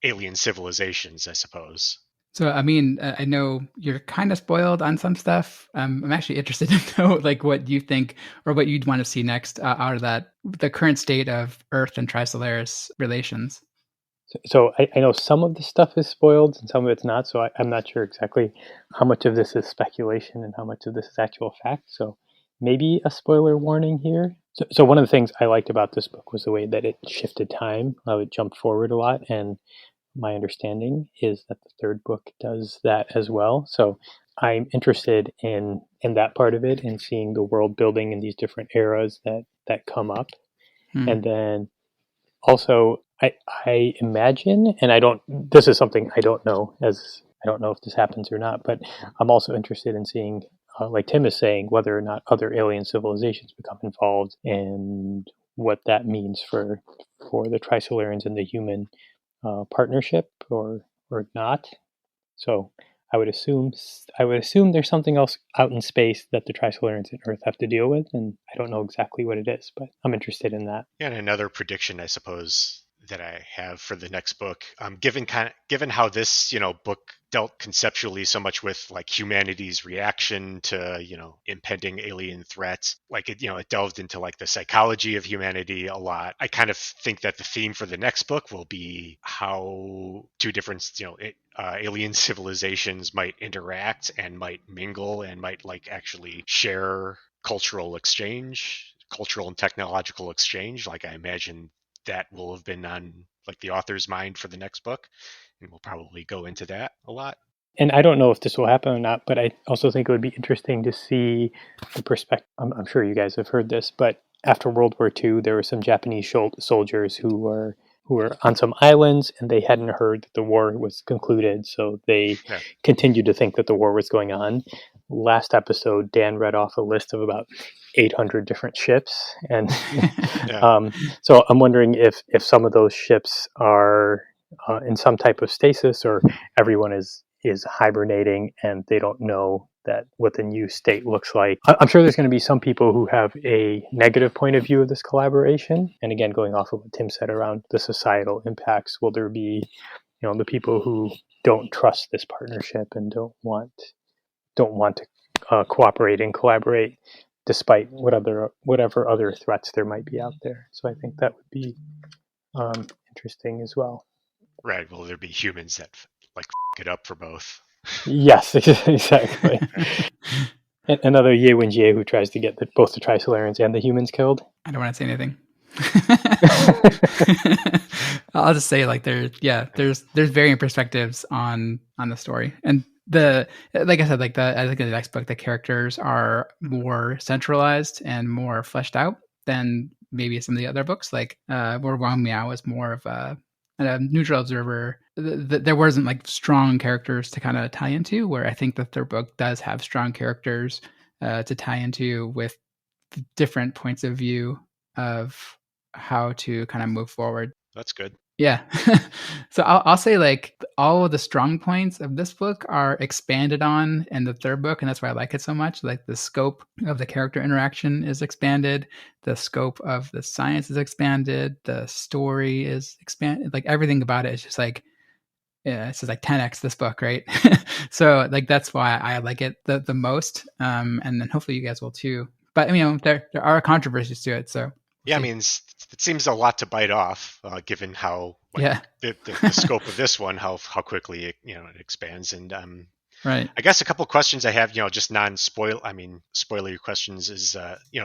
alien civilizations, I suppose? So, I mean, I know you're kind of spoiled on some stuff. I'm actually interested to know, like, what you think or what you'd want to see next out of the current state of Earth and Trisolaris relations. So I know some of the stuff is spoiled and some of it's not. So I'm not sure exactly how much of this is speculation and how much of this is actual fact. So maybe a spoiler warning here. So one of the things I liked about this book was the way that it shifted time. It jumped forward a lot, and my understanding is that the third book does that as well. So I'm interested in that part of it, and seeing the world building in these different eras that come up. Hmm. And then also, I imagine, and I don't. This is something I don't know, as I don't know if this happens or not. But I'm also interested in seeing, like Tim is saying, whether or not other alien civilizations become involved, and what that means for the Trisolarans and the human partnership, or not. So I would assume there's something else out in space that the Trisolarans and Earth have to deal with, and I don't know exactly what it is, but I'm interested in that. And another prediction, I suppose, that I have for the next book, given how this book dealt conceptually so much with like humanity's reaction to impending alien threats, like it delved into like the psychology of humanity a lot. I kind of think that the theme for the next book will be how two different alien civilizations might interact and might mingle and might like actually share cultural and technological exchange. Like I imagine that will have been on like the author's mind for the next book, and we'll probably go into that a lot. And I don't know if this will happen or not, but I also think it would be interesting to see the perspective. I'm sure you guys have heard this, but after World War II, there were some Japanese soldiers who were on some islands, and they hadn't heard that the war was concluded, so they continued to think that the war was going on. Last episode, Dan read off a list of about 800 different ships, and so I'm wondering if some of those ships are in some type of stasis, or everyone is hibernating and they don't know that what the new state looks like. I'm sure there's going to be some people who have a negative point of view of this collaboration. And again, going off of what Tim said around the societal impacts, will there be, the people who don't trust this partnership and don't want to cooperate and collaborate despite whatever other threats there might be out there. So I think that would be interesting as well. Right. Will there be humans that like it up for both? Yes, exactly. Another Ye who tries to get both the Trisolarans and the humans killed. I don't want to say anything. I'll just say like there's varying perspectives on the story, and like I said, I think in the next book the characters are more centralized and more fleshed out than maybe some of the other books. Like where Wang Miao is more of a neutral observer. There wasn't like strong characters to kind of tie into, where I think that their book does have strong characters to tie into with different points of view of how to kind of move forward. That's good. Yeah. So I'll say like all of the strong points of this book are expanded on in the third book, and that's why I like it so much. Like the scope of the character interaction is expanded, the scope of the science is expanded, the story is expanded. Like everything about it is just like, it's just like 10x this book, right? So like that's why I like it the most, and then hopefully you guys will too. But there are controversies to it, so. Yeah, I mean, it seems a lot to bite off, given how the scope of this one, how quickly it expands, and right. I guess a couple of questions I have, just spoilery questions is,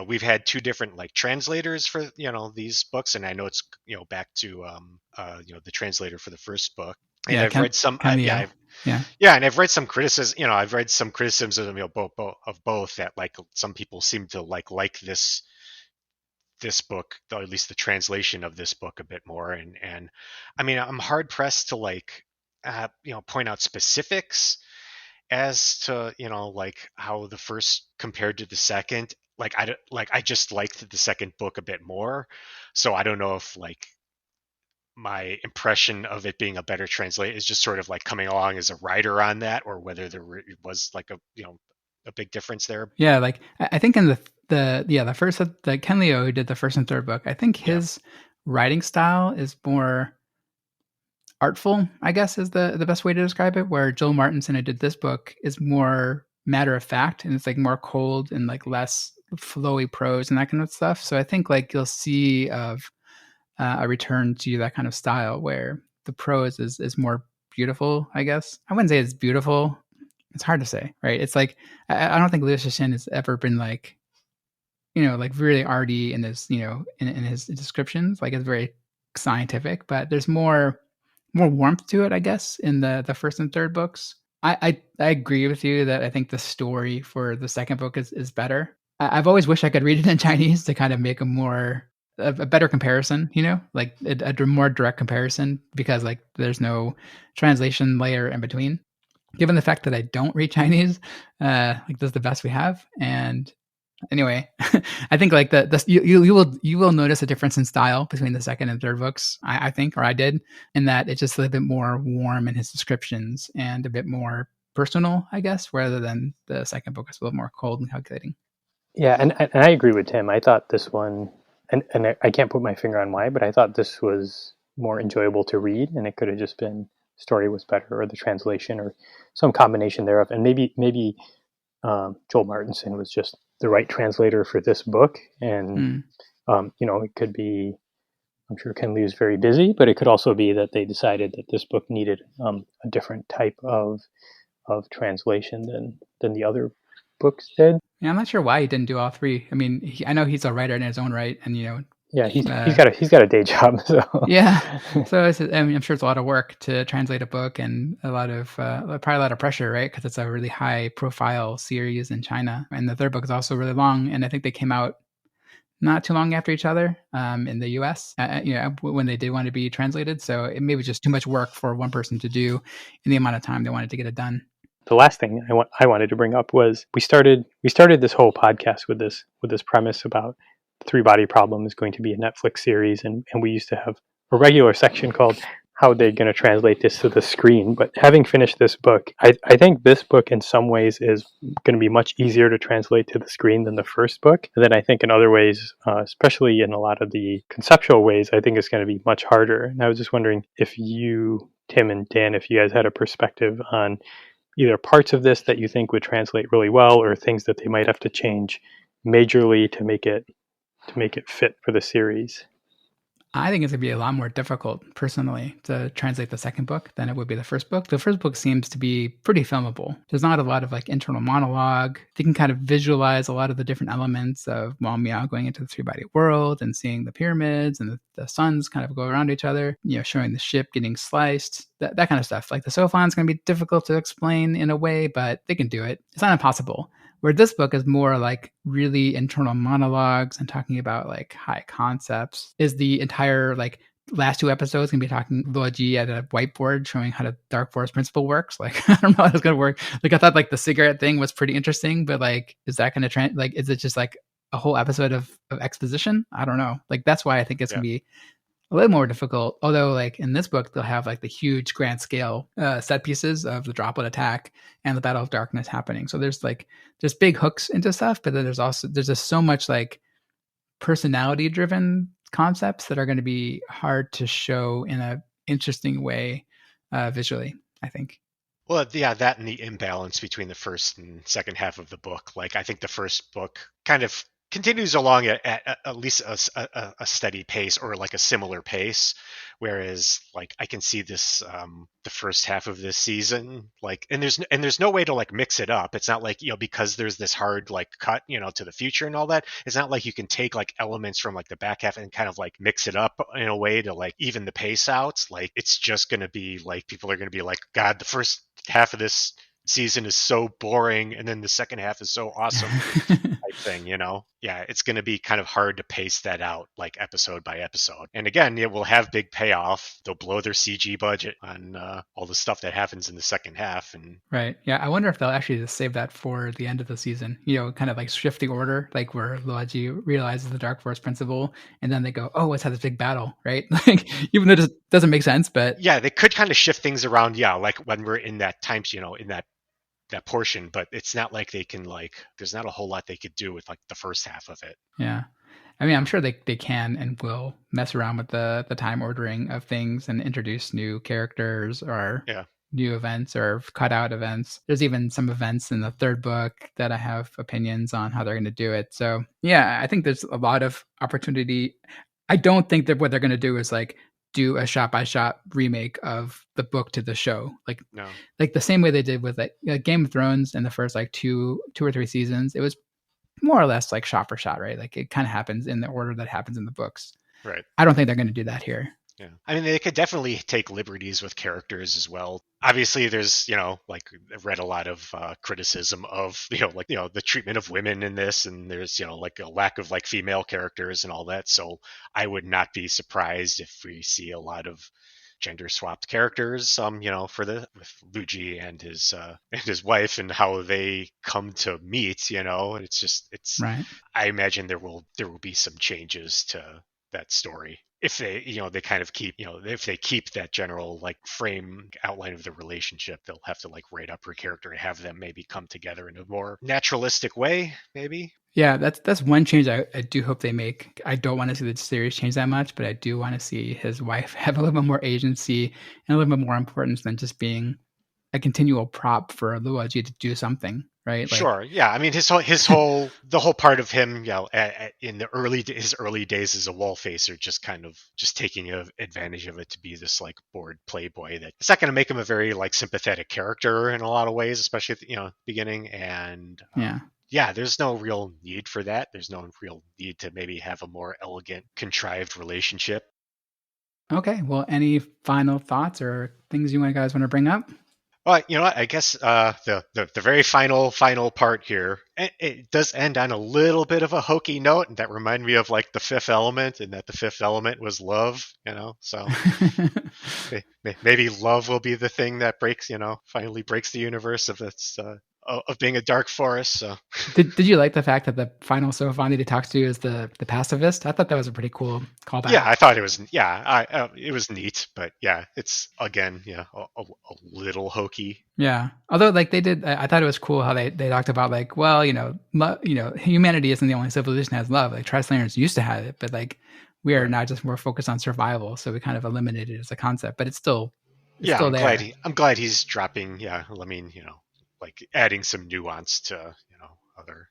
we've had two different like translators for these books, and I know it's back to the translator for the first book, and I've read some, and I've read some criticism, I've read some criticisms of both that like some people seem to like this book, or at least the translation of this book, a bit more, and I mean, I'm hard pressed to like point out specifics as to like how the first compared to the second. I just liked the second book a bit more, so I don't know if like my impression of it being a better translate is just sort of like coming along as a writer on that, or whether there was like a big difference there. Yeah, like I think in the first, the Ken Liu who did the first and third book, I think his writing style is more artful, I guess is the best way to describe it, where Joel Martinson, who did this book, is more matter of fact, and it's like more cold and like less flowy prose and that kind of stuff. So I think like you'll see of a return to that kind of style where the prose is more beautiful, I guess. I wouldn't say it's beautiful. It's hard to say, right? It's like I don't think Liu Cixin has ever been like, like really arty in his, in his descriptions. Like it's very scientific, but there's more warmth to it, I guess, in the first and third books. I agree with you that I think the story for the second book is better. I've always wished I could read it in Chinese to kind of make a better comparison, like a more direct comparison, because like there's no translation layer in between. Given the fact that I don't read Chinese, like this is the best we have. And anyway, I think like you will notice a difference in style between the second and third books. I think, or I did, in that it's just a little bit more warm in his descriptions and a bit more personal, I guess, rather than the second book was a little more cold and calculating. Yeah, and I agree with Tim. I thought this one, and I can't put my finger on why, but I thought this was more enjoyable to read, and it could have just been story was better, or the translation, or some combination thereof. And maybe Joel Martinson was just the right translator for this book, and it could be. I'm sure Ken Liu is very busy, but it could also be that they decided that this book needed a different type of translation than the other books did. Yeah, I'm not sure why he didn't do all three. I mean, I know he's a writer in his own right, and yeah, he's got a day job. So yeah, so I'm sure it's a lot of work to translate a book and a lot of probably a lot of pressure, right? Because it's a really high profile series in China, and the third book is also really long, and I think they came out not too long after each other in the U.S. When they did want to be translated, so it maybe just too much work for one person to do in the amount of time they wanted to get it done. The last thing I wanted to bring up was we started this whole podcast with this premise about the Three Body Problem is going to be a Netflix series, and we used to have a regular section called how they're going to translate this to the screen. But having finished this book, I think this book in some ways is going to be much easier to translate to the screen than the first book. And then I think in other ways, especially in a lot of the conceptual ways, I think it's going to be much harder. And I was just wondering if you, Tim and Dan, if you guys had a perspective on either parts of this that you think would translate really well, or things that they might have to change majorly to make it fit for the series. I think it's going to be a lot more difficult, personally, to translate the second book than it would be the first book. The first book seems to be pretty filmable. There's not a lot of internal monologue. They can kind of visualize a lot of the different elements of Wang Miao going into the three-body world and seeing the pyramids and the suns kind of go around each other, showing the ship getting sliced, that kind of stuff. Like the Sophon's going to be difficult to explain in a way, but they can do it. It's not impossible. Where this book is more like really internal monologues and talking about high concepts. Is the entire last two episodes gonna be talking Luoji at a whiteboard showing how the Dark Forest principle works? I don't know how it's gonna work. I thought the cigarette thing was pretty interesting, but is that gonna is it just a whole episode of exposition? I don't know. That's why I think it's gonna be a little more difficult. Although, in this book, they'll have the huge grand scale set pieces of the droplet attack and the Battle of Darkness happening. So there's just big hooks into stuff, but then there's just so much personality driven concepts that are going to be hard to show in a interesting way visually, I think. Well, yeah, that and the imbalance between the first and second half of the book. I think the first book kind of continues along at least a steady pace, or a similar pace, whereas I can see this the first half of this season, and there's no way to mix it up. It's not because there's this hard cut to the future and all that. It's not like you can take elements from the back half and kind of mix it up in a way to even the pace out. It's just going to be people are going to be God, the first half of this season is so boring, and then the second half is so awesome type thing. Yeah, it's going to be kind of hard to pace that out episode by episode. And again, it will have big payoff. They'll blow their CG budget on all the stuff that happens in the second half. And right, yeah, I wonder if they'll actually just save that for the end of the season, kind of shift the order, where Luoji realizes the Dark Force principle, and then they go, oh, let's have this big battle, right? Even though it doesn't make sense, but yeah, they could kind of shift things around, yeah, when we're in that time, in that portion, but it's not they can there's not a whole lot they could do with the first half of it. Yeah, I mean, I'm sure they can and will mess around with the time ordering of things and introduce new characters or new events or cut out events. There's even some events in the third book that I have opinions on how they're going to do it. So yeah, I think there's a lot of opportunity. I don't think that what they're going to do is do a shot by shot remake of the book to the show, no, the same way they did with Game of Thrones in the first two or three seasons. It was more or less shot for shot, right? It kind of happens in the order that happens in the books. Right. I don't think they're going to do that here. Yeah, I mean, they could definitely take liberties with characters as well. Obviously, there's I've read a lot of criticism of the treatment of women in this, and there's a lack of female characters and all that. So I would not be surprised if we see a lot of gender swapped characters. With Luigi and his wife, and how they come to meet. It's right. I imagine there will be some changes to that story. If they kind of keep, if they keep that general like frame outline of the relationship, they'll have to like write up her character and have them maybe come together in a more naturalistic way, maybe. Yeah, that's one change I do hope they make. I don't want to see the series change that much, but I do want to see his wife have a little bit more agency and a little bit more importance than just being a continual prop for Luoji to do something, right? Sure. Yeah. I mean, the whole part of him, in his early days as a wall facer, just kind of just taking advantage of it to be this like bored playboy. That it's not going to make him a very like sympathetic character in a lot of ways, especially at the, beginning. And Yeah. yeah, there's no real need for that. There's no real need to maybe have a more elegant, contrived relationship. Okay. Well, any final thoughts or things you guys want to bring up? Well, you know what? I guess the very final part here, it does end on a little bit of a hokey note, and that reminded me of like the Fifth Element, and that the Fifth Element was love. So maybe love will be the thing that finally breaks the universe of being a dark forest. So Did you like the fact that the final Sophon that he talks to is the pacifist? I thought that was a pretty cool callback. yeah, I thought it was it was neat, but yeah, it's again a little hokey. Yeah. Although like they did, I thought it was cool how they talked about like, well, humanity isn't the only civilization that has love. Like Tricelaners used to have it, but like we are now just more focused on survival, so we kind of eliminated it as a concept. But it's still I'm there. I'm glad he's dropping. Yeah, I mean, like adding some nuance to other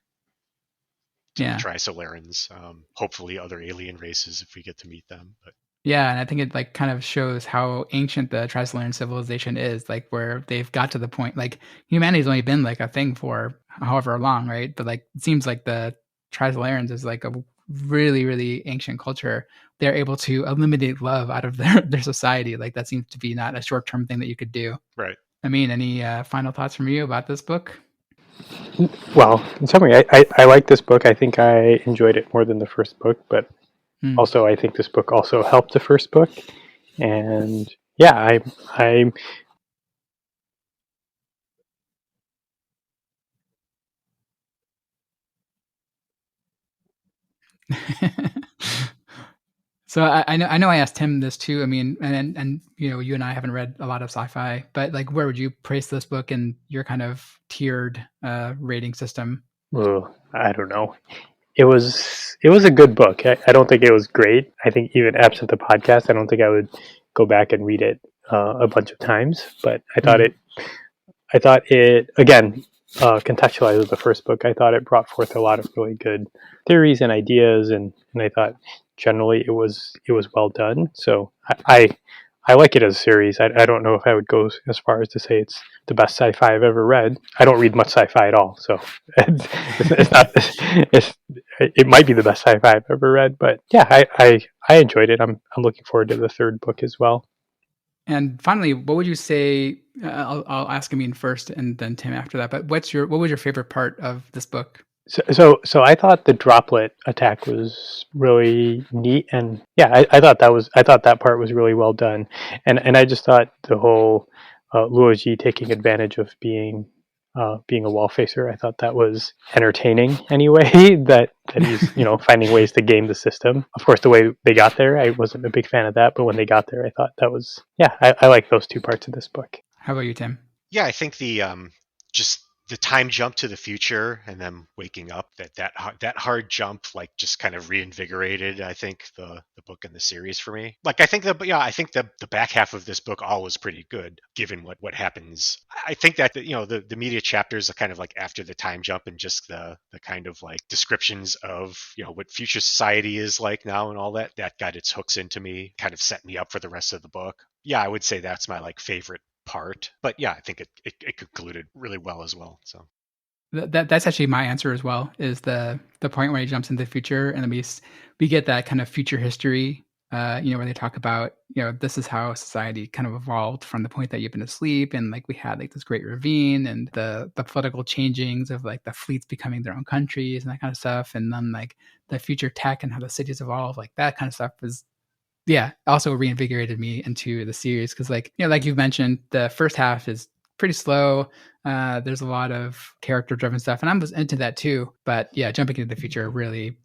to the Trisolarans. Hopefully, other alien races if we get to meet them. But yeah, and I think it like kind of shows how ancient the Trisolaran civilization is, like where they've got to the point like humanity's only been like a thing for however long, right? But like it seems like the Trisolarans is like a really, really ancient culture. They're able to eliminate love out of their society. Like that seems to be not a short term thing that you could do. right. I mean, any final thoughts from you about this book? Well, in summary, I like this book. I think I enjoyed it more than the first book, but also I think this book also helped the first book. And yeah, I So I know I asked Tim this too. I mean, and you and I haven't read a lot of sci-fi, but like, where would you place this book in your kind of tiered rating system? I don't know. It was a good book. I don't think it was great. I think even absent the podcast, I don't think I would go back and read it a bunch of times. But I thought it again contextualized with the first book. I thought it brought forth a lot of really good theories and ideas, and I thought generally it was well done. So I like it as a series. I don't know if I would go as far as to say it's the best sci-fi I've ever read. I don't read much sci-fi at all, so it's not. It might be the best sci-fi I've ever read, but yeah, I enjoyed it. I'm looking forward to the third book as well. And finally, what would you say? I'll ask Amin first, and then Tim after that. But what was your favorite part of this book? So I thought the droplet attack was really neat, and yeah, I thought that part was really well done, and I just thought the whole Luoji taking advantage of being a wall facer, I thought that was entertaining anyway. that he's finding ways to game the system. Of course, the way they got there, I wasn't a big fan of that, but when they got there, I thought that was I like those two parts of this book. How about you, Tim? Yeah, I think the just the time jump to the future and then waking up, that hard jump like just kind of reinvigorated, I think, the book and the series for me. Like I think the back half of this book all was pretty good given what happens. I think that the media chapters are kind of like after the time jump and just the kind of like descriptions of what future society is like now and all that got its hooks into me, kind of set me up for the rest of the book. Yeah, I would say that's my like favorite part, but yeah, I think it concluded really well as well. So that's actually my answer as well. Is the point where he jumps into the future, and then we get that kind of future history. Where they talk about this is how society kind of evolved from the point that you've been asleep, and like we had like this great ravine, and the political changings of like the fleets becoming their own countries and that kind of stuff, and then like the future tech and how the cities evolve, like that kind of stuff was also reinvigorated me into the series because like like you've mentioned, the first half is pretty slow. There's a lot of character driven stuff, and I was into that too. But yeah, jumping into the future really,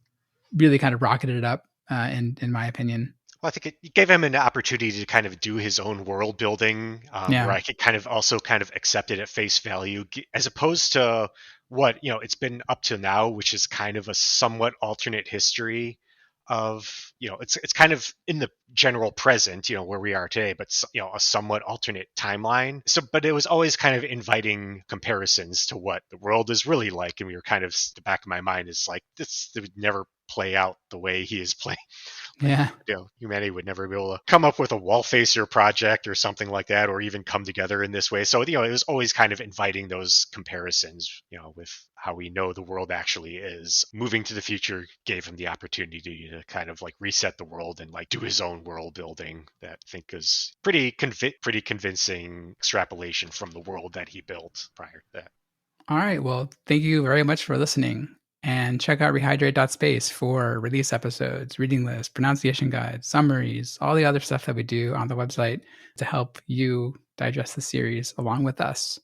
really kind of rocketed it up. in my opinion. Well, I think it gave him an opportunity to kind of do his own world building, where I could kind of also kind of accept it at face value, as opposed to what it's been up to now, which is kind of a somewhat alternate history of it's kind of in the general present, where we are today, but a somewhat alternate timeline. So, but it was always kind of inviting comparisons to what the world is really like, and we were kind of, the back of my mind is like, this would never play out the way he is playing. Like, Yeah. humanity would never be able to come up with a wall facer project or something like that, or even come together in this way. So, it was always kind of inviting those comparisons, with how we know the world actually is. Moving to the future gave him the opportunity to kind of like reset the world and like do his own world building. That I think is pretty convincing extrapolation from the world that he built prior to that. All right. Well, thank you very much for listening. And check out rehydrate.space for release episodes, reading lists, pronunciation guides, summaries, all the other stuff that we do on the website to help you digest the series along with us.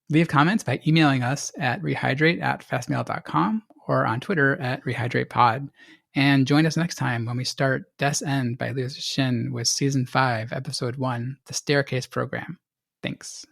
Leave comments by emailing us at rehydrate@fastmail.com or on Twitter at rehydratepod. And join us next time when we start Des End by Liu Xin with Season 5, Episode 1, The Staircase Program. Thanks.